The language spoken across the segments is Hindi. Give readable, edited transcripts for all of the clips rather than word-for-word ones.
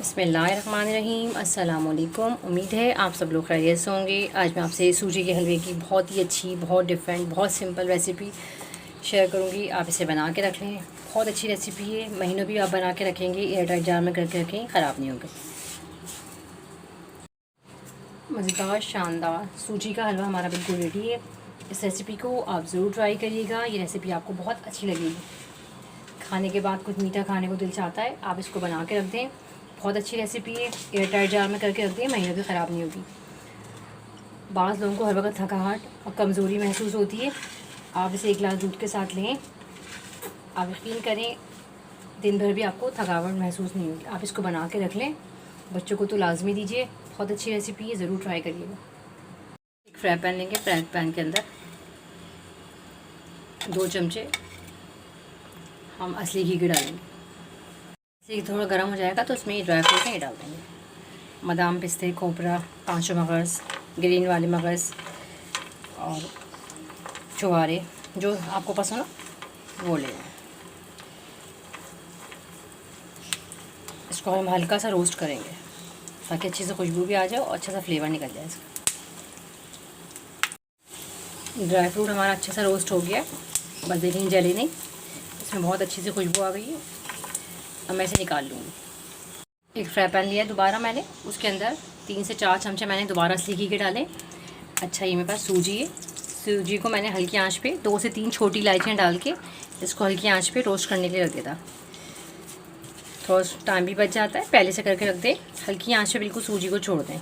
बिस्मिल्लाहिर्रहमानिर्रहीम। अस्सलाम वालेकुम। उम्मीद है आप सब लोग खैरियत से होंगे। आज मैं आपसे सूजी के हलवे की बहुत ही अच्छी, बहुत डिफरेंट, बहुत सिंपल रेसिपी शेयर करूंगी। आप इसे बना के रख लें, बहुत अच्छी रेसिपी है। महीनों भी आप बना के रखेंगे, एयर टाइट जार में करके रखें, ख़राब नहीं होंगे। मज़ेदार शानदार सूजी का हलवा हमारा बिल्कुल रेडी है। इस रेसिपी को आप ज़रूर ट्राई करिएगा। ये रेसिपी आपको बहुत अच्छी लगेगी। खाने के बाद कुछ मीठा खाने को दिल चाहता है, आप इसको बना के रख दें। बहुत अच्छी रेसिपी है। एयर टाइट जार में करके रख दें, महीनों भी ख़राब नहीं होगी। बाज़ लोगों को हर वक्त थकावट और कमज़ोरी महसूस होती है। आप इसे एक गिलास दूध के साथ लें, आप यकीन करें दिन भर भी आपको थकावट महसूस नहीं होगी। आप इसको बना के रख लें, बच्चों को तो लाजमी दीजिए। बहुत अच्छी रेसिपी है, ज़रूर ट्राई करिएगा। एक फ्राई पैन लेंगे, फ्राई पैन के अंदर 2 चमचे हम असली घी के डालेंगे। घी थोड़ा गर्म हो जाएगा तो उसमें ड्राई फ्रूट ये डाल देंगे। बादाम, पिस्ते, खोपरा, 5 मगज़, ग्रीन वाले मगज़ और छुहारे, जो आपको पसंद हो वो ले लें। इसको हम हल्का सा रोस्ट करेंगे ताकि अच्छी से खुशबू भी आ जाए और अच्छा सा फ्लेवर निकल जाए इसका। ड्राई फ्रूट हमारा अच्छे से रोस्ट हो गया, बस देखिए जले नहीं, इसमें बहुत अच्छी सी खुशबू आ गई है। अब मैं इसे निकाल लूँगी। एक फ्राई पैन लिया दोबारा मैंने, उसके अंदर 3 से 4 चमचे मैंने दोबारा असली घी के डाले। अच्छा, ये मेरे पास सूजी है। सूजी को मैंने हल्की आंच पे 2 से 3 छोटी इलायचियाँ डाल के इसको हल्की आंच पे रोस्ट करने के लिए रख दिया था। थोड़ा टाइम भी बच जाता है, पहले से करके रख दें। हल्की आंच पे बिल्कुल सूजी को छोड़ दें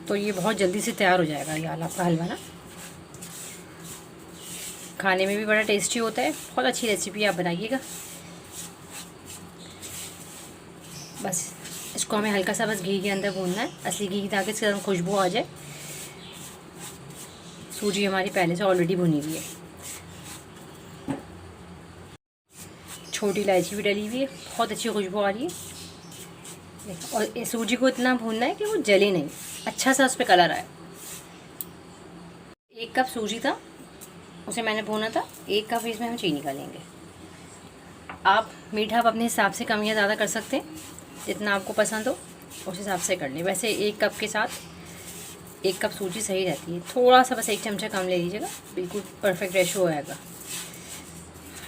तो ये बहुत जल्दी से तैयार हो जाएगा। ये आपका हलवा ना खाने में भी बड़ा टेस्टी होता है। बहुत अच्छी रेसिपी आप बनाइएगा। बस इसको हमें हल्का सा बस घी के अंदर भूनना है, असली घी, ताकि इसके अंदर खुशबू आ जाए। सूजी हमारी पहले से ऑलरेडी भुनी हुई है। छोटी इलायची भी डली हुई है, बहुत अच्छी खुशबू आ रही है। और इस सूजी को इतना भूनना है कि वो जले नहीं, अच्छा सा उस पर कलर आए। 1 कप सूजी था, उसे मैंने भूना था। 1 कप इसमें हम चीनी डालेंगे। आप मीठा आप अपने हिसाब से कम या ज़्यादा कर सकते हैं, जितना आपको पसंद हो उस हिसाब से कर लें। वैसे 1 कप के साथ 1 कप सूजी सही रहती है। थोड़ा सा बस 1 चमचा कम ले लीजिएगा, बिल्कुल परफेक्ट रेशो हो जाएगा।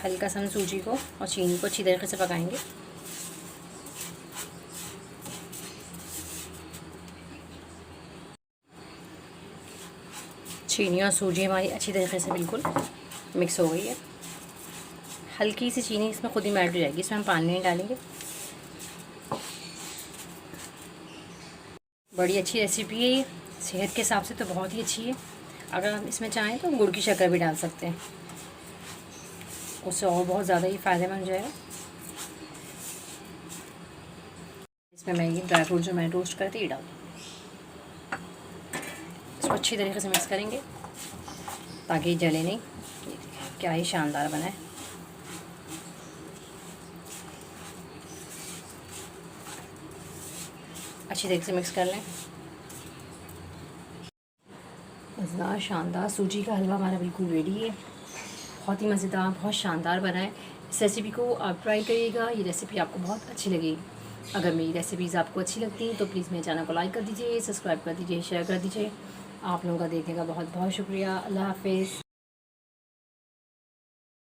हल्का सा हम सूजी को और चीनी को अच्छी तरीके से पकाएंगे। चीनी और सूजी हमारी अच्छी तरीके से बिल्कुल मिक्स हो गई है। हल्की सी चीनी इसमें खुद ही मेल्ट हो जाएगी, इसमें हम पानी नहीं डालेंगे। बड़ी अच्छी रेसिपी है ये, सेहत के हिसाब से तो बहुत ही अच्छी है। अगर हम इसमें चाहें तो गुड़ की शक्कर भी डाल सकते हैं, उससे और बहुत ज़्यादा ही फ़ायदेमंद हो जाएगा। इसमें मैं ये ड्राई फ्रूट जो मैंने रोस्ट करते ही डाल दूँ। इसको अच्छी तरीके से मिक्स करेंगे ताकि जले नहीं। क्या ही शानदार बना है। अच्छी तरीके से मिक्स कर लें। मज़ेदार शानदार सूजी का हलवा हमारा बिल्कुल रेडी है। बहुत ही मज़ेदार, बहुत शानदार बना है। इस रेसिपी को आप ट्राई करिएगा। ये रेसिपी आपको बहुत अच्छी लगेगी। अगर मेरी रेसिपीज़ आपको अच्छी लगती हैं तो प्लीज़ मेरे चैनल को लाइक कर दीजिए, सब्सक्राइब कर दीजिए, शेयर कर दीजिए। आप लोगों का देखने का बहुत बहुत शुक्रिया। अल्लाह हाफ़िज़।